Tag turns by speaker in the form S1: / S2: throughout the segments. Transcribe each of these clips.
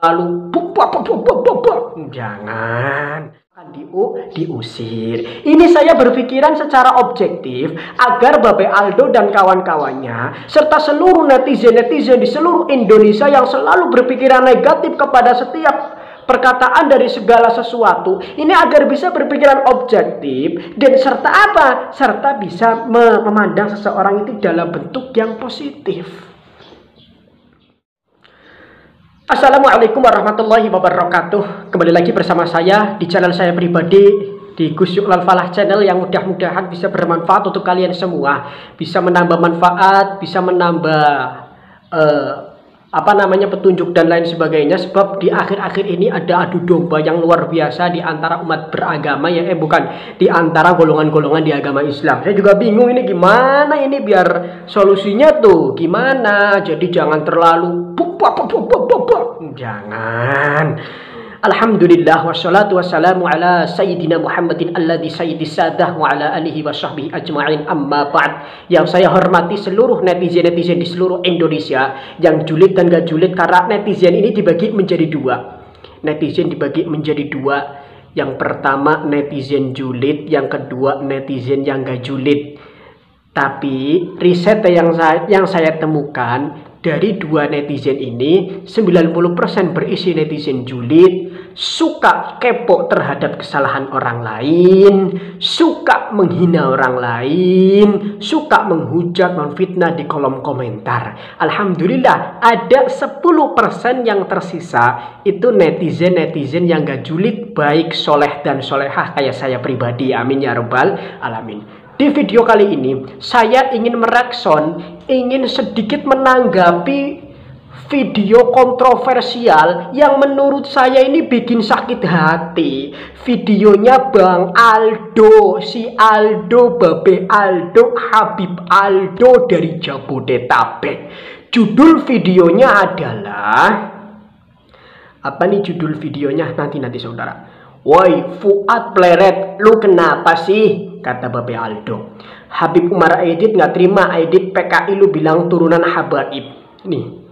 S1: lalu jangan diusir. Ini saya berpikiran secara objektif agar Babe Aldo dan kawan-kawannya serta seluruh netizen-netizen di seluruh Indonesia yang selalu berpikiran negatif kepada setiap perkataan dari segala sesuatu ini agar bisa berpikiran objektif dan serta apa? Serta bisa memandang seseorang itu dalam bentuk yang positif. Assalamualaikum warahmatullahi wabarakatuh. Kembali lagi bersama saya di channel saya pribadi di Gus Yuklal Falah Channel yang mudah-mudahan bisa bermanfaat untuk kalian semua. Bisa menambah manfaat, bisa menambah petunjuk dan lain sebagainya. Sebab di akhir-akhir ini ada adu domba yang luar biasa di antara umat beragama ya, di antara golongan-golongan di agama Islam. Saya juga bingung ini gimana ini biar solusinya tuh gimana. Jadi jangan terlalu jangan. Alhamdulillah wassalatu wassalamu ala sayyidina Muhammadin alladzi sayyidis sadah wa ala alihi wa sahbihi ajma'in, amma ba'd. Yang saya hormati seluruh netizen-netizen di seluruh Indonesia yang julid dan gak julid, karena netizen ini dibagi menjadi dua. Netizen dibagi menjadi dua. Yang pertama netizen julid, yang kedua netizen yang gak julid. Tapi riset yang saya temukan dari dua netizen ini 90% berisi netizen julid, suka kepo terhadap kesalahan orang lain, suka menghina orang lain, suka menghujat, menfitnah di kolom komentar. Alhamdulillah ada 10% yang tersisa itu netizen-netizen yang gak julid, baik soleh dan solehah kayak saya pribadi. Amin ya rabbal alamin. Di video kali ini saya ingin merekson, ingin sedikit menanggapi video kontroversial yang menurut saya ini bikin sakit hati. Videonya Bang Aldo, si Aldo, Babe Aldo, Habib Aldo dari Jabodetabek. Judul videonya adalah apa nih judul videonya? Nanti saudara. Woi Fuad Pleret, lu kenapa sih? Kata Babe Aldo. Habib Umar Aidit nggak terima Aidit PKI lu bilang turunan Habaib. Nih,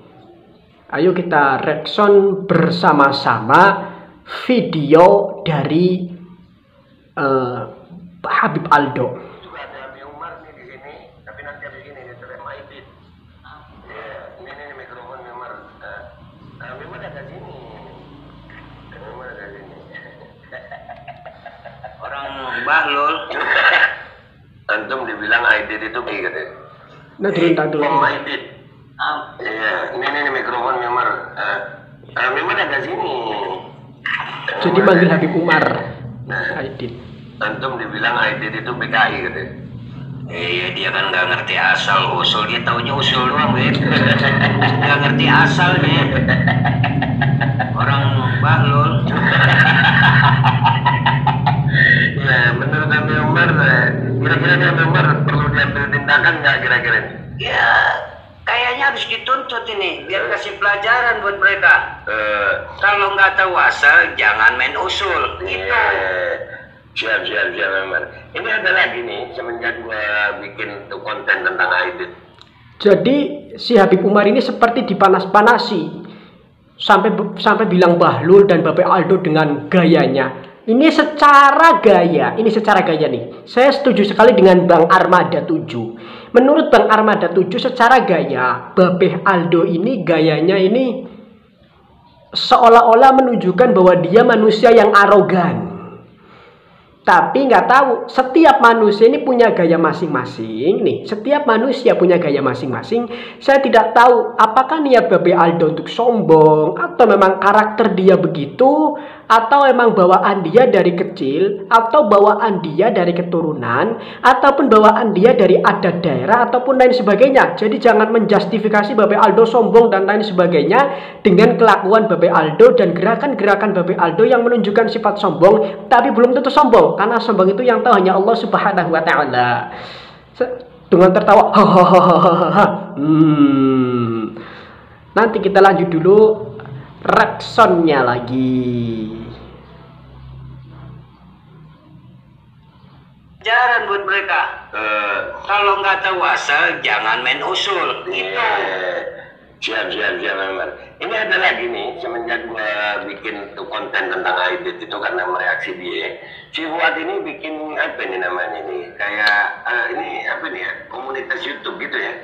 S1: ayo kita reaction bersama-sama video dari Habib Aldo.
S2: Juga ada Habib Umar nih di sini, tapi nanti habis ini diterima Aidit. Ini mikrofon Umar. Habib Umar ada sini. Habib Umar ada sini. Orang Bahlul. Antum dibilang Aidit itu kayak gitu.
S1: Nah, dulu.
S2: Aidit. Iya, ini mikrofon Umar. Habib Umar ada sini.
S1: Jadi manggil Habib Umar. Aidit.
S2: Antum dibilang Aidit itu PKI gitu. Iya, dia kan nggak ngerti asal usul, dia taunya usul doang, Bet. Nggak ngerti asal dia. Orang Bahlul. Ya, menurut Habib Umar, kira-kira Habib Umar perlu diambil tindakan nggak kira-kira? Ya, kayaknya harus dituntut ini, biar kasih pelajaran buat mereka. Kalau nggak tahu asal, jangan main usul. Gitu. Siap Umar. Ini ada lagi nih, semenjak gua bikin tuh konten tentang Aidit.
S1: Jadi si Habib Umar ini seperti dipanas-panasi sampai bilang Bahlul dan Babe Aldo dengan gayanya. Ini secara gaya nih. Saya setuju sekali dengan Bang Armada 7. Menurut Bang Armada 7 secara gaya, Babe Aldo ini gayanya ini seolah-olah menunjukkan bahwa dia manusia yang arogan. Tapi nggak tahu, setiap manusia ini punya gaya masing-masing nih. Setiap manusia punya gaya masing-masing. Saya tidak tahu apakah niat Babe Aldo untuk sombong, atau memang karakter dia begitu, atau memang bawaan dia dari kecil, atau bawaan dia dari keturunan, ataupun bawaan dia dari adat daerah, ataupun lain sebagainya. Jadi jangan menjustifikasi Babe Aldo sombong dan lain sebagainya dengan kelakuan Babe Aldo dan gerakan-gerakan Babe Aldo yang menunjukkan sifat sombong, tapi belum tentu sombong. Karena sombong itu yang tahu hanya Allah Subhanahu wa Ta'ala. Dengan tertawa, nanti kita lanjut dulu reaksonnya lagi.
S2: Jaran buat mereka. Kalau nggak tahu asal, jangan main usul. Gitu. Siap, Member. Ini ada lagi nih, semenjak gua bikin tuh konten tentang Aidit itu karena mereaksi dia. Si Fuad ini bikin apa nih namanya nih? Kayak ini apa nih ya? Komunitas YouTube gitu ya.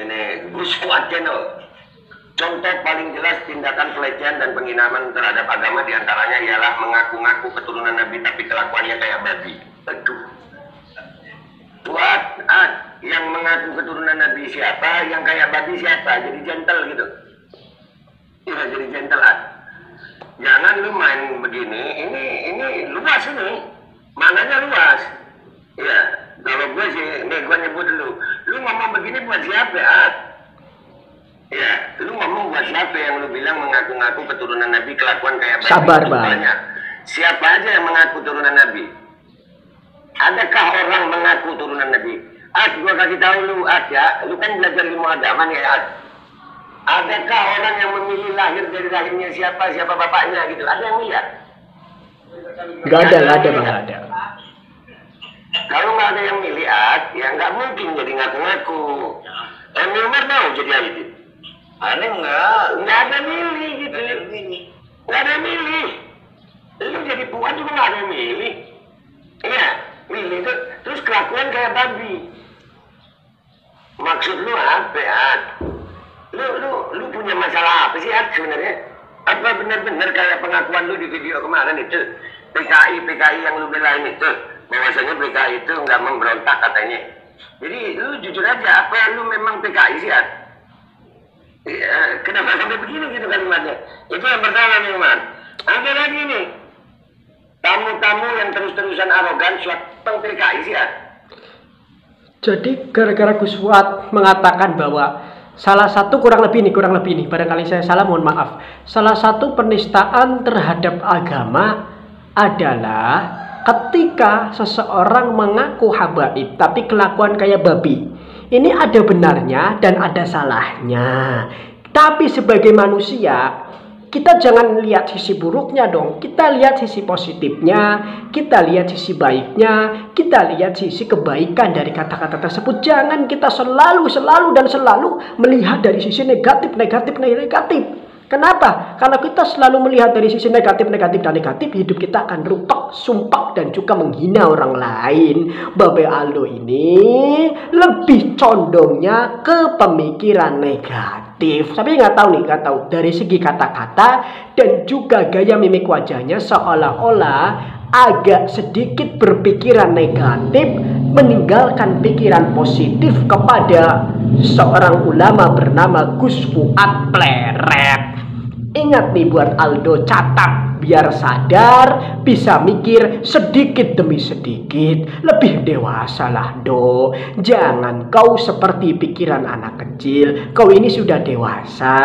S2: Ini Gus Fuad Channel. Contoh paling jelas tindakan pelecehan dan penghinaan terhadap agama diantaranya ialah mengaku-ngaku keturunan Nabi tapi kelakuannya kayak babi. Aduh. Fuad, yang mengaku keturunan Nabi siapa, yang kayak babi siapa, jadi gentle gitu. Iya, jadi gentle. Jangan lu main begini, ini luas ini, mananya luas. Iya, kalau gue sih, nih gue nyebut dulu, lu ngomong begini buat siapa, Iya, lu ngomong buat siapa yang lu bilang mengaku-ngaku keturunan Nabi kelakuan kayak babi?
S1: Sabar, Bang.
S2: Siapa aja yang mengaku turunan Nabi? Adakah orang mengaku turunan Nabi? Gua kasih tahu lu, ya, lu kan belajar ilmu agama nih, Adakah orang yang memilih lahir dari lahirnya siapa bapaknya gitu? Ada yang lihat?
S1: Gak ada Bang, gak ada.
S2: Kalau nggak ada yang milih, ya nggak mungkin jadi ngaku-ngaku. Emi Umar mau jadi Aidit? Ada nggak ada milih gitu. Nggak ada milih. Lu jadi Fuad juga nggak ada yang milih. Iya, milih itu terus kelakuan kayak babi. Maksud lu apa, Lu punya masalah apa sih, sebenarnya? Apa benar-benar kayak pengakuan lu di video kemarin itu? PKI yang lu belain itu, bahwasanya PKI itu nggak memberontak katanya. Jadi lu jujur aja, apa lu memang PKI sih, Ya, kenapa sampai begini gitu kalimatnya? Itu yang pertama nih, Man. Ada lagi nih, tamu-tamu yang terus-terusan arogan suatu PKI sih,
S1: Jadi gara-gara Gus Fuad mengatakan bahwa salah satu kurang lebih nih, barangkali saya salah, mohon maaf. Salah satu penistaan terhadap agama adalah ketika seseorang mengaku habaib tapi kelakuan kayak babi. Ini ada benarnya dan ada salahnya. Tapi sebagai manusia, kita jangan lihat sisi buruknya dong. Kita lihat sisi positifnya, kita lihat sisi baiknya, kita lihat sisi kebaikan dari kata-kata tersebut. Jangan kita selalu melihat dari sisi negatif. Kenapa? Karena kita selalu melihat dari sisi negatif, hidup kita akan rupak, sumpah, dan juga menghina orang lain. Babe Aldo ini lebih condongnya ke pemikiran negatif. Tapi nggak tahu dari segi kata-kata dan juga gaya mimik wajahnya seolah-olah agak sedikit berpikiran negatif, meninggalkan pikiran positif kepada seorang ulama bernama Gus Fuad Pleret. Ingat nih buat Aldo, catat biar sadar, bisa mikir sedikit demi sedikit, lebih dewasa lah Do. Jangan kau seperti pikiran anak kecil. Kau ini sudah dewasa,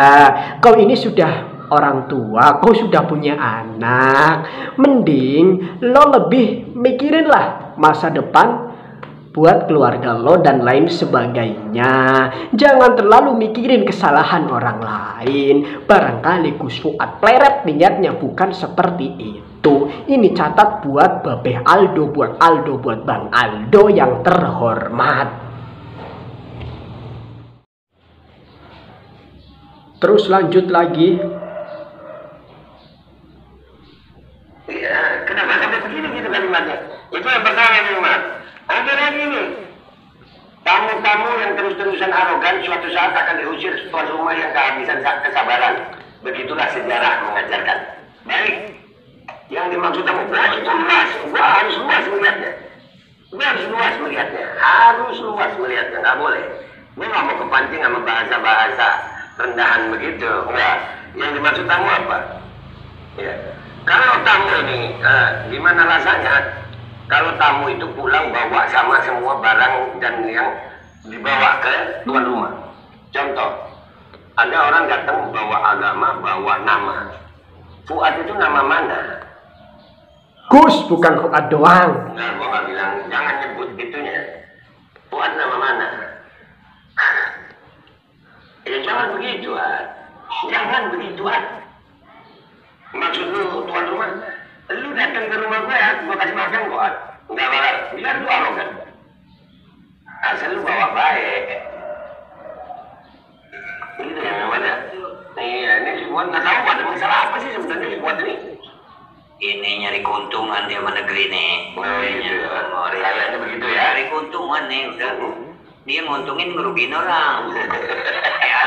S1: kau ini sudah orang tua, kau sudah punya anak. Mending lo lebih mikirin lah masa depan buat keluarga lo dan lain sebagainya. Jangan terlalu mikirin kesalahan orang lain. Barangkali Gus Fuad Pleret niatnya bukan seperti itu. Ini catat buat Babeh Aldo, buat Bang Aldo yang terhormat. Terus lanjut lagi.
S2: Iya, kenapa sampai begini gitu kalimatnya? Itu yang pertama nih, Mas. Ada lagi nih, tamu-tamu yang terus-terusan arogan suatu saat akan diusir tuan rumah yang kehabisan kesabaran. Begitulah sejarah mengajarkan. Baik, yang dimaksud tamu, itu luas, harus luas melihatnya, nggak boleh. Gue nggak mau kepancing sama bahasa-bahasa rendahan begitu, enggak. Yang dimaksud tamu apa? Ya. Kalau tamu ini, gimana rasanya? Kalau tamu itu pulang bawa sama semua barang dan yang dibawa ke tuan rumah. Contoh, ada orang datang bawa agama, bawa nama. Fuad itu nama mana?
S1: Gus, bukan Fuad doang.
S2: Enggak, gua nggak bilang, jangan nyebut gitunya. Fuad nama mana? Ya jangan begitu, Jangan begitu, Maksud lu tuan rumah? Lu datang ke rumah gue kasih makan kok. Enggak apa, biar lu arogan. Asal lu bawa baik. Itu yang Cari keuntungan dia sama negeri nih. Kayaknya begitu ya. Cari keuntungan nih udah. Dia nguntungin ngerugiin orang.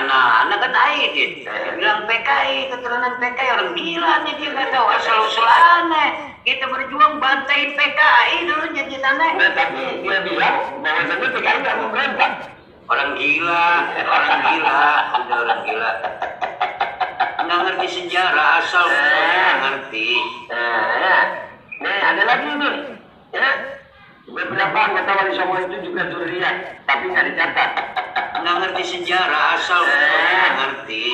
S2: Anak kan Aidit. Bilang PKI, keturunan PKI, orang gila nih dia nggak tahu asal-usul aneh. Kita berjuang bantain PKI dulu jadi tanah. Tapi dia bilang bahwa PKI nggak mau berontak. Orang gila, udah orang gila. Nggak ngerti sejarah asal nggak ngerti. Nih ada lagi nih, ya. Beberapa anggota Wali Songo itu juga zuriat, tapi nggak dicatat. Nggak ngerti sejarah asal nggak ngerti.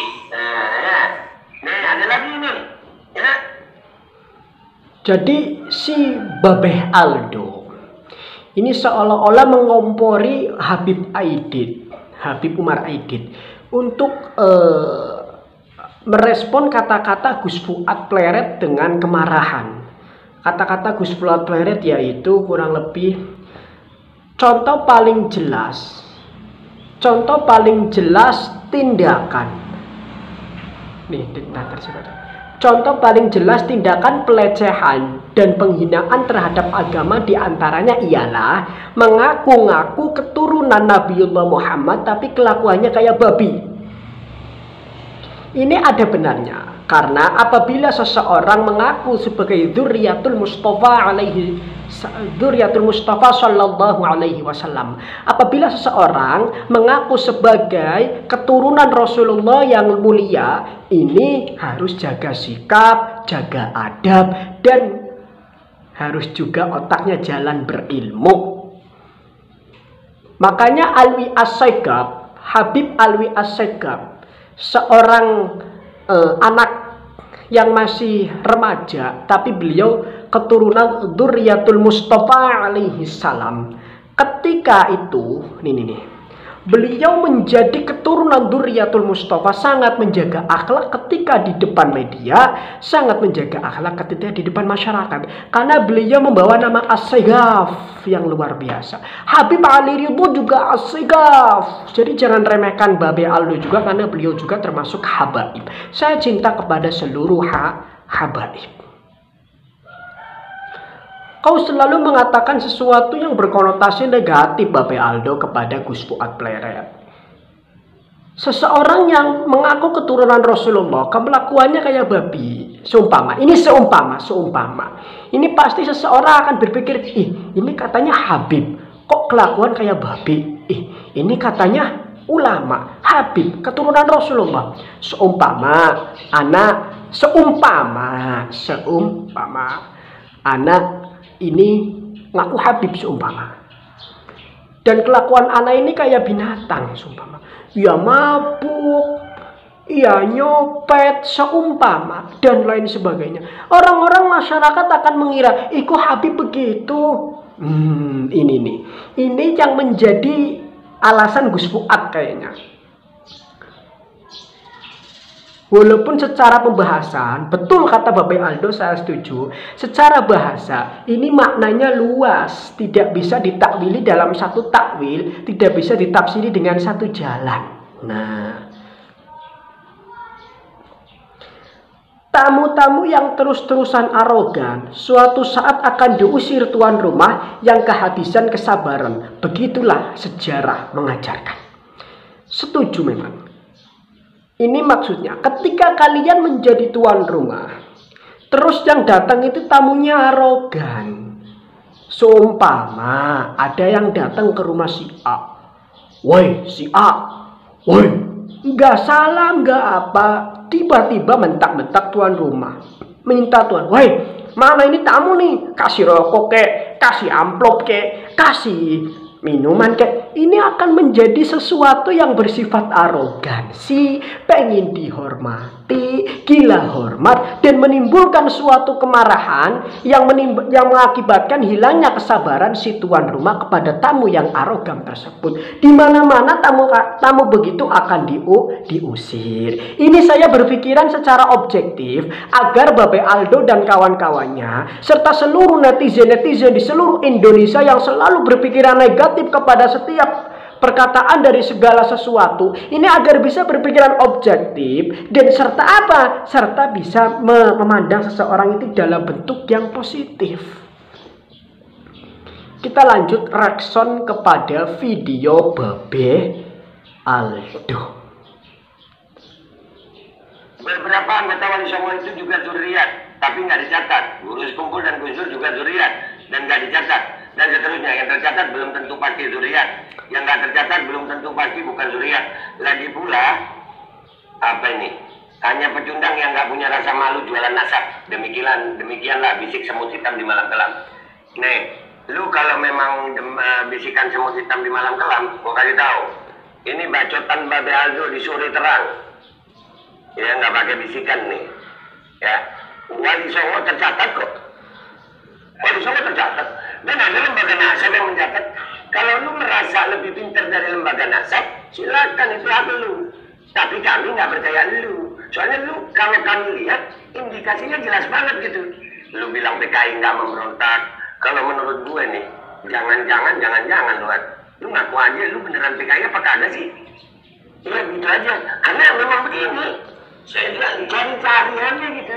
S2: Nih ada lagi nih, ya.
S1: Jadi si Babeh Aldo ini seolah-olah mengompori Habib Umar Aidit untuk merespon kata-kata Gus Fuad Pleret dengan kemarahan. Kata-kata Gus Fuad Pleret yaitu kurang lebih contoh paling jelas tindakan. Nih, contoh paling jelas tindakan pelecehan dan penghinaan terhadap agama diantaranya ialah mengaku-ngaku keturunan Nabiullah Muhammad tapi kelakuannya kayak babi. Ini ada benarnya, karena apabila seseorang mengaku sebagai dzurriyyatul Mustafa sallallahu alaihi wasallam, apabila seseorang mengaku sebagai keturunan Rasulullah yang mulia, ini harus jaga sikap, jaga adab, dan harus juga otaknya jalan berilmu. Makanya Habib Alwi As-Segaf, seorang anak yang masih remaja, tapi beliau keturunan dzurriyyatul Mustafa alaihi salam. Ketika itu, beliau menjadi keturunan dzurriyyatul Mustafa, sangat menjaga akhlak ketika di depan media, sangat menjaga akhlak ketika di depan masyarakat. Karena beliau membawa nama As-Segaf yang luar biasa. Habib Ali Ridho juga As-Segaf. Jadi jangan remehkan Babeh Aldo juga, karena beliau juga termasuk habaib. Saya cinta kepada seluruh habaib. Kau selalu mengatakan sesuatu yang berkonotasi negatif, Babeh Aldo, kepada Gus Fuad Pleret. Seseorang yang mengaku keturunan Rasulullah, kelakuannya kayak babi. Seumpama. Ini pasti seseorang akan berpikir, ini katanya Habib, kok kelakuan kayak babi. Ini katanya ulama, Habib, keturunan Rasulullah. Seumpama anak ini ngaku Habib seumpama, dan kelakuan anak ini kayak binatang seumpama, ya mabuk, ya nyopet seumpama, dan lain sebagainya. Orang-orang masyarakat akan mengira, kok Habib begitu. Ini yang menjadi alasan Gus Fuad kayaknya. Walaupun secara pembahasan, betul kata Babeh Aldo, saya setuju. Secara bahasa, ini maknanya luas. Tidak bisa ditakwili dalam satu takwil. Tidak bisa ditafsiri dengan satu jalan. Nah, tamu-tamu yang terus-terusan arogan, suatu saat akan diusir tuan rumah yang kehabisan kesabaran. Begitulah sejarah mengajarkan. Setuju memang. Ini maksudnya, ketika kalian menjadi tuan rumah, terus yang datang itu tamunya arogan. Seumpama ada yang datang ke rumah si A. Woi, si A. Woi, nggak salam, nggak apa. Tiba-tiba mentak-mentak tuan rumah. Minta tuan, woi, mana ini tamu nih? Kasih rokok kek, kasih amplop kek, kasih minuman kek. Ini akan menjadi sesuatu yang bersifat arogansi, pengen dihormati, gila hormat, dan menimbulkan suatu kemarahan yang mengakibatkan hilangnya kesabaran si tuan rumah kepada tamu yang arogan tersebut. Di mana-mana tamu begitu akan diusir. Ini saya berpikiran secara objektif agar Babeh Aldo dan kawan-kawannya serta seluruh netizen di seluruh Indonesia yang selalu berpikiran negatif kepada setiap perkataan dari segala sesuatu ini agar bisa berpikiran objektif dan serta apa? Serta bisa memandang seseorang itu dalam bentuk yang positif. Kita lanjut reaction kepada video Babe Aldo.
S2: Beberapa anggota Wali Songo itu juga zuriat, tapi nggak dicatat. Guru sekumpul dan Gus Dur juga zuriat dan nggak dicatat. Dan seterusnya, yang tercatat belum tentu pasti zuriat, yang nggak tercatat belum tentu pasti bukan zuriat. Lagi pula, apa ini? Hanya pecundang yang nggak punya rasa malu jualan nasab. Demikianlah bisik semut hitam di malam kelam. Nih, lu kalau memang bisikan semut hitam di malam kelam, gua kasih tahu. Ini bacotan Babe Aldo di sore terang. Ya, nggak pakai bisikan nih. Ya, Wali Songo tercatat kok. Wali Songo tercatat. Dan ada lembaga nasab yang mencatat. Kalau lu merasa lebih pintar dari lembaga nasab, silakan, itu hak lu. Tapi kami nggak percaya lu. Soalnya lu, kalau kami lihat, indikasinya jelas banget gitu. Lu bilang PKI nggak memberontak. Kalau menurut gue nih, jangan-jangan lu ngaku aja lu beneran PKI apa kagak sih? Ya gitu aja. Karena memang begini. Saya bilang cari-cari aja gitu.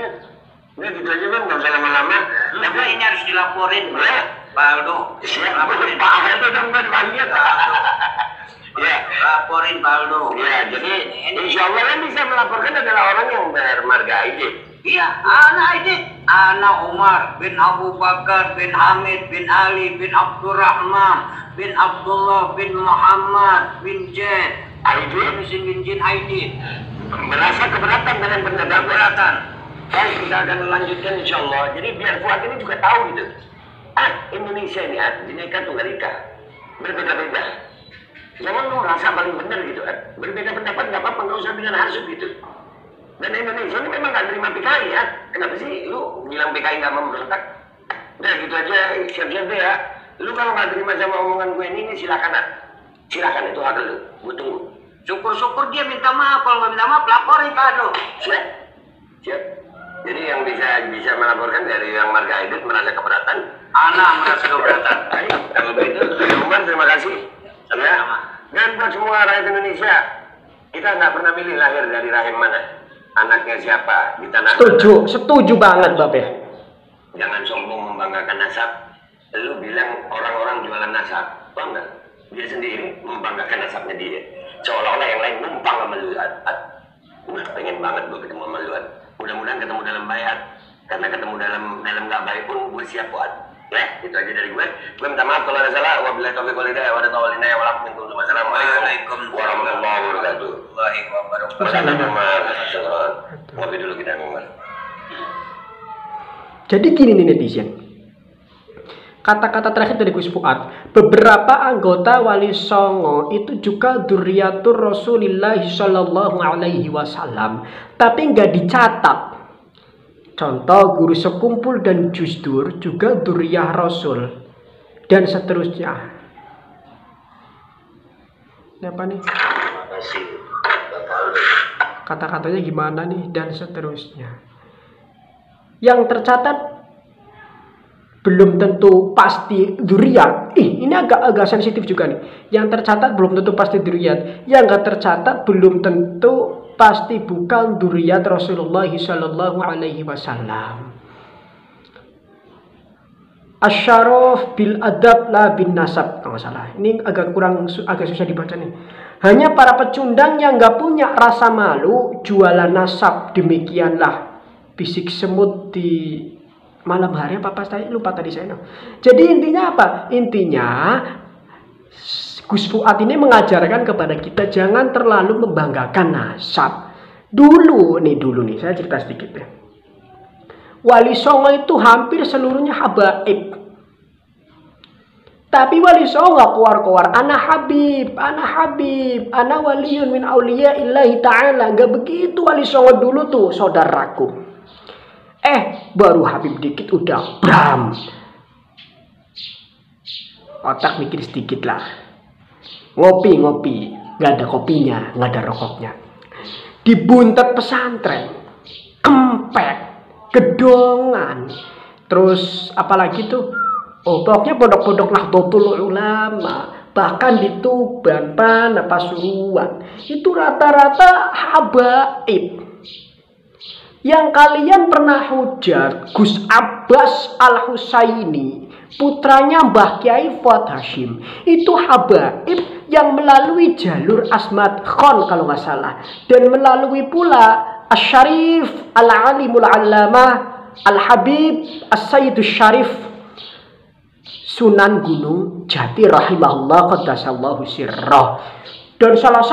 S2: Udah gitu aja kan, nggak usah lama-lama. Tapi ini harus dilaporin, Pak Aldo. Siapa Pak Aldo dong dipanggil? Ya, laporin Pak Aldo. Ya, jadi insya Allah yang bisa melaporkan adalah orang yang bermarga Aidit. Iya, anak Aidit. Anak Umar bin Abu Bakar bin Hamid bin Ali bin Abdurrahman bin Abdullah bin Muhammad bin Zaid Aidit bin Jin Aidit. Merasa keberatan dengan pendapat keberatan. Baik, kita akan lanjutkan insya Allah. Jadi biar Fuad ini juga tahu gitu. Indonesia ini Bhinneka Tunggal Ika. Berbeda-beda. Jangan lu merasa paling benar gitu kan. Berbeda pendapat nggak apa-apa, nggak usah dengan hasut gitu. Dan Indonesia ini memang nggak terima PKI ya. Kenapa sih lu bilang PKI nggak memberontak? Udah gitu aja, siap-siap deh ya. Lu kalau nggak terima sama omongan gue ini silakan. Silakan, itu hak lu. Gue tunggu. Syukur-syukur dia minta maaf. Kalau nggak minta maaf, laporin Pak Aldo. Siap. Jadi yang bisa melaporkan dari yang marga Aidit merasa keberatan. Anak merasa keberatan. Baik, kalau begitu, Umar terima kasih. Ya. Dan buat semua rakyat Indonesia, kita nggak pernah milih lahir dari rahim mana, anaknya siapa di tanah.
S1: Setuju banget, Babe.
S2: Jangan sombong membanggakan nasab. Lu bilang orang-orang jualan nasab, bangga. Dia sendiri membanggakan nasabnya dia. Seolah-olah yang lain numpang sama lu. Pengen banget gue ketemu sama lu. Mudah-mudahan ketemu dalam bayat. Karena ketemu dalam nggak baik pun gue siap buat. Ya, itu aja dari gue. Gue minta maaf kalau ada salah. Wabillahi taufiq wal hidayah. Wassalamualaikum warahmatullahi wabarakatuh. Ngopi dulu kita ngomong.
S1: Jadi gini nih netizen. Kata-kata terakhir dari Gus Fuad, beberapa anggota Wali Songo itu juga dzurriyyatur Rasulillah sallallahu alaihi wasallam, tapi nggak dicatat. Contoh guru sekumpul dan Gus Dur juga dzurriyyah Rasul dan seterusnya. Apa nih? Kata-katanya gimana nih dan seterusnya. Yang tercatat belum tentu pasti dzurriyyat. Ini agak sensitif juga nih. Yang tercatat belum tentu pasti dzurriyyat. Yang nggak tercatat belum tentu pasti bukan dzurriyyat Rasulullah sallallahu alaihi wasallam. Asyaraf bil adab la bin nasab, kalau nggak salah. Ini agak susah dibaca nih. Hanya para pecundang yang nggak punya rasa malu jualan nasab, demikianlah bisik semut di malam hari apa tadi, lupa tadi saya. Jadi intinya apa? Intinya Gus Fuad ini mengajarkan kepada kita jangan terlalu membanggakan nasab. Dulu nih saya cerita sedikit ya. Wali Songo itu hampir seluruhnya habaib. Tapi Wali Songo nggak keluar-keluar. Ana Habib, ana waliyun min auliya illahi ta'ala. Nggak begitu Wali Songo dulu tuh, saudaraku. Baru Habib dikit udah bram. Otak mikir sedikit lah. Ngopi, nggak ada kopinya, nggak ada rokoknya. Dibuntet pesantren, kempek, gedongan, terus apalagi tuh? Pokoknya pondok-pondok Nahdlatul Ulama, bahkan di Tuban, Pasuruan, itu rata-rata habaib. Yang kalian pernah hujat Gus Abbas Al-Husaini, putranya Mbah Kiai Fuad Hashim, itu habaib yang melalui jalur Asmat Khan kalau nggak salah, dan melalui pula Asy-Syarif Al-Alimul Allamah Al-Habib As-Sayyidus Syarif Sunan Gunung Jati rahimahullah qaddasallahu sirrah. Dan salah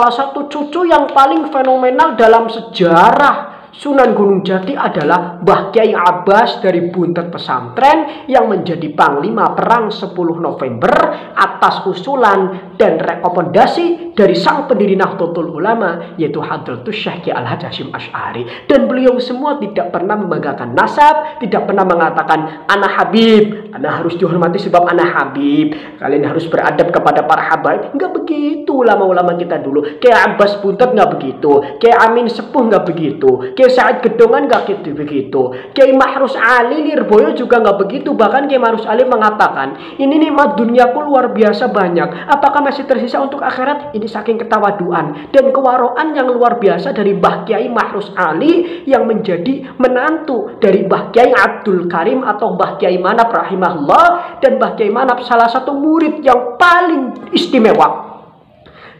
S1: satu cucu yang paling fenomenal dalam sejarah Sunan Gunung Jati adalah Mbah Kiai Abbas dari Buntet Pesantren yang menjadi panglima perang 10 November atas usulan dan rekomendasi dari sang pendiri Nahdlatul Ulama, yaitu Hadratus Syekh Kiai Al-Hadj Hasyim Asy'ari. Dan beliau semua tidak pernah membanggakan nasab, tidak pernah mengatakan ana Habib, ana harus dihormati sebab ana Habib, kalian harus beradab kepada para habaib. Enggak begitu ulama-ulama kita dulu. Kiai Abbas Buntet enggak begitu, Kiai Amin Sepuh enggak begitu, Kiai Said Gedongan enggak gitu begitu, Kiai Mahrus Ali Lirboyo juga enggak begitu. Bahkan Kiai Mahrus Ali mengatakan, ini nikmat duniaku luar biasa banyak, apakah masih tersisa untuk akhirat? Ini saking ketawaduan dan kewaroan yang luar biasa dari Mbah Kiai Mahrus Ali yang menjadi menantu dari Mbah Kiai Abdul Karim atau Mbah Kiai Manap rahimahullah. Dan Mbah Kiai Manap salah satu murid yang paling istimewa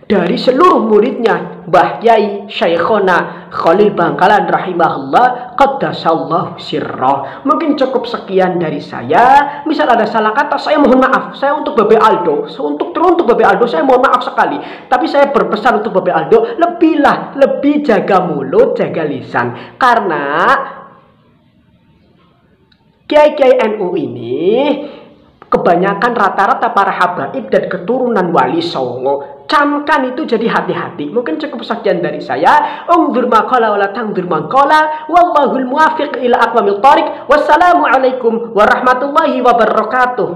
S1: dari seluruh muridnya, Mbah Kiai Syekhona Khalil Bangkalan rahimahullah qaddasallahu sirrah. Mungkin cukup sekian dari saya. Misal ada salah kata, saya mohon maaf. Saya untuk Babe Aldo, untuk Babe Aldo saya mohon maaf sekali. Tapi saya berpesan untuk Babe Aldo, lebih jaga mulut, jaga lisan. Karena Kiai-Kiai NU ini kebanyakan rata-rata para habaib dan keturunan Wali Songo. Camkan itu, jadi hati-hati. Mungkin cukup sekian dari saya. Ungdzur maqala wala tangdzur maqala. Wallahul muwaffiq ila aqwamit thoriq. Wassalamualaikum warahmatullahi wabarakatuh.